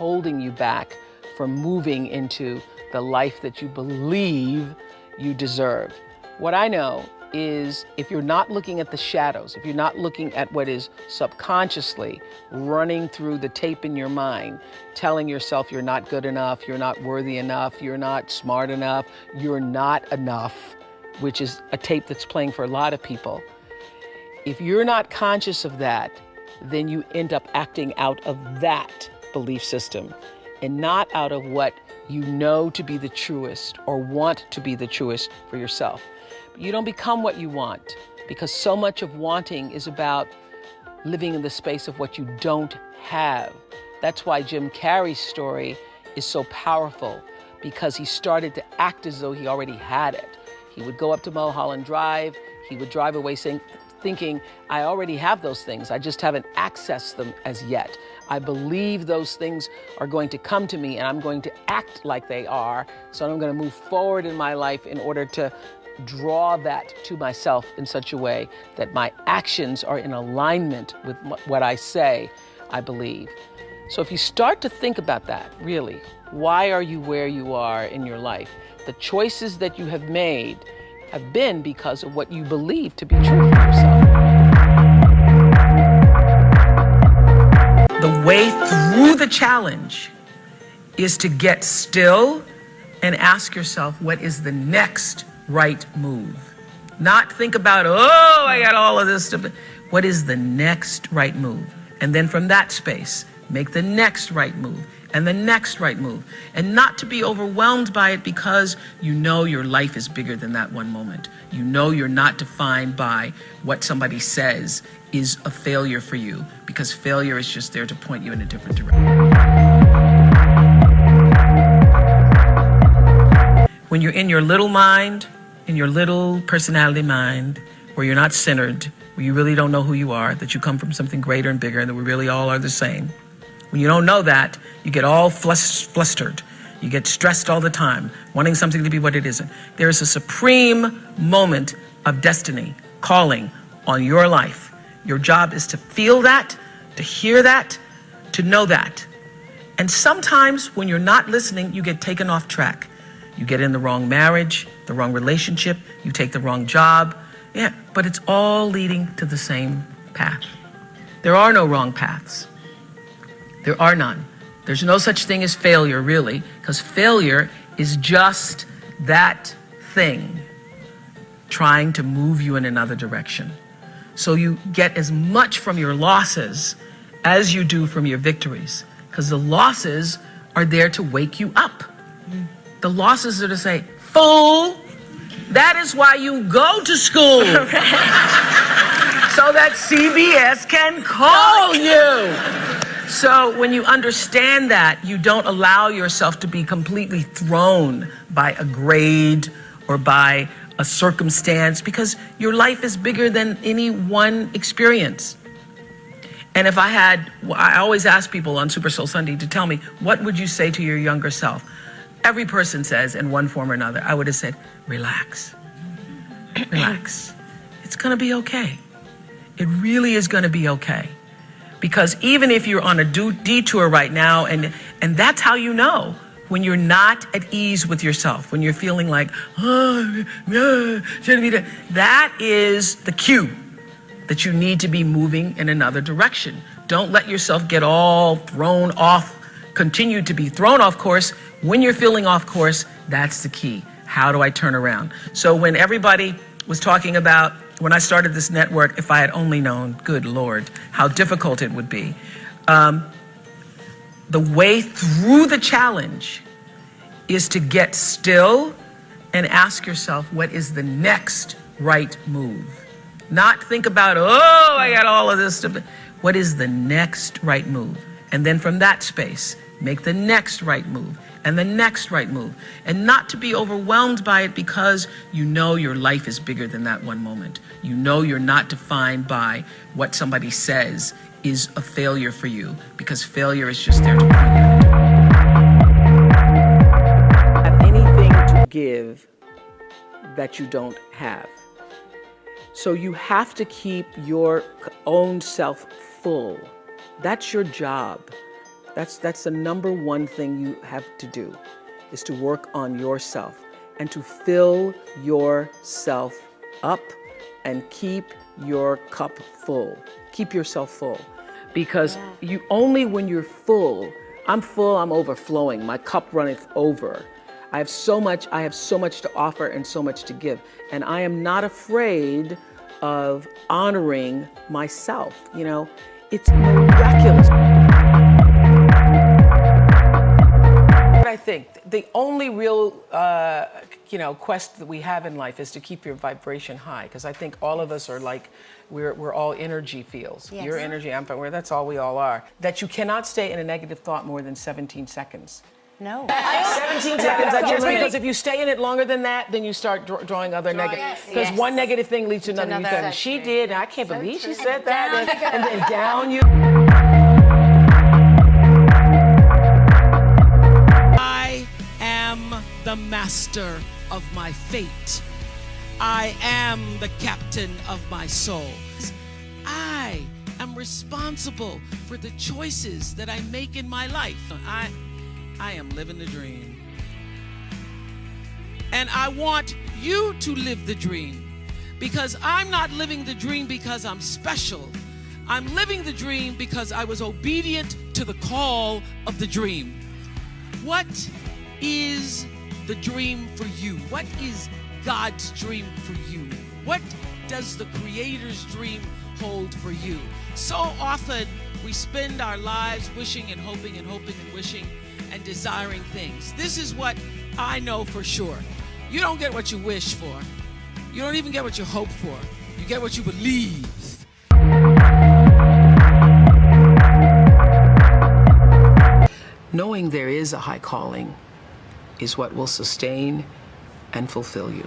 holding you back from moving into the life that you believe you deserve. What I know is if you're not looking at the shadows, if you're not looking at what is subconsciously running through the tape in your mind, telling yourself you're not good enough, you're not worthy enough, you're not smart enough, you're not enough, which is a tape that's playing for a lot of people. If you're not conscious of that, then you end up acting out of that belief system and not out of what you know to be the truest or want to be the truest for yourself. You don't become what you want, because so much of wanting is about living in the space of what you don't have. That's why Jim Carrey's story is so powerful, because he started to act as though he already had it. He would go up to Mulholland Drive, he would drive away thinking, I already have those things, I just haven't accessed them as yet. I believe those things are going to come to me and I'm going to act like they are, so I'm going to move forward in my life in order to draw that to myself in such a way that my actions are in alignment with what I say I believe. So if you start to think about that, really, why are you where you are in your life? The choices that you have made have been because of what you believe to be true for yourself. The way through the challenge is to get still and ask yourself, what is the next right move? Not think about, oh, I got all of this stuff. What is the next right move? And then from that space, make the next right move and the next right move. And not to be overwhelmed by it, because you know your life is bigger than that one moment. You know you're not defined by what somebody says is a failure for you, because failure is just there to point you in a different direction. When you're in your little mind, in your little personality mind, where you're not centered, where you really don't know who you are, that you come from something greater and bigger, and that we really all are the same. When you don't know that, you get all flustered. You get stressed all the time, wanting something to be what it isn't. There is a supreme moment of destiny calling on your life. Your job is to feel that, to hear that, to know that. And sometimes when you're not listening, you get taken off track. You get in the wrong marriage, the wrong relationship, you take the wrong job. Yeah, but it's all leading to the same path. There are no wrong paths. There are none. There's no such thing as failure, really, because failure is just that thing trying to move you in another direction. So you get as much from your losses as you do from your victories, because the losses are there to wake you up. The losses are to say, fool, that is why you go to school. So that CBS can call you. So when you understand that, you don't allow yourself to be completely thrown by a grade or by a circumstance, because your life is bigger than any one experience. And if I always ask people on Super Soul Sunday to tell me, what would you say to your younger self? Every person says in one form or another, I would have said, relax, relax. It's gonna be okay. It really is gonna be okay. Because even if you're on a detour right now, and that's how you know, when you're not at ease with yourself, when you're feeling like, oh, shouldn't be that, that is the cue that you need to be moving in another direction. Don't let yourself get all thrown off, continue to be thrown off course. When you're feeling off course, that's the key. How do I turn around? So when everybody was talking about, when I started this network, if I had only known, good Lord, how difficult it would be. The way through the challenge is to get still and ask yourself, what is the next right move? Not think about, oh, I got all of this stuff. What is the next right move? And then from that space, make the next right move and the next right move. And not to be overwhelmed by it, because you know your life is bigger than that one moment. You know you're not defined by what somebody says is a failure for you, because failure is just there to point you. Have anything to give that you don't have. So you have to keep your own self full. That's your job. That's the number one thing you have to do, is to work on yourself and to fill yourself up and keep your cup full. Keep yourself full. Because you only when you're full, I'm full, I'm overflowing, my cup runneth over. I have so much to offer and so much to give. And I am not afraid of honoring myself. You know, it's miraculous. I think the only real, quest that we have in life is to keep your vibration high. Because I think all of us are like, we're all energy fields. Yes. Your energy, I'm fire. That's all we all are. That you cannot stay in a negative thought more than 17 seconds. No. 17 seconds, because if you stay in it longer than that, then you start drawing other negative. Because one negative thing leads to another. And she did, and I can't believe she said that. And then down you. I am the master of my fate. I am the captain of my soul. I am responsible for the choices that I make in my life. I am living the dream. And I want you to live the dream, because I'm not living the dream because I'm special. I'm living the dream because I was obedient to the call of the dream. What is the dream for you? What is God's dream for you? What does the Creator's dream hold for you? So often we spend our lives wishing and hoping and hoping and wishing and desiring things. This is what I know for sure. You don't get what you wish for. You don't even get what you hope for. You get what you believe. Knowing there is a high calling is what will sustain and fulfill you.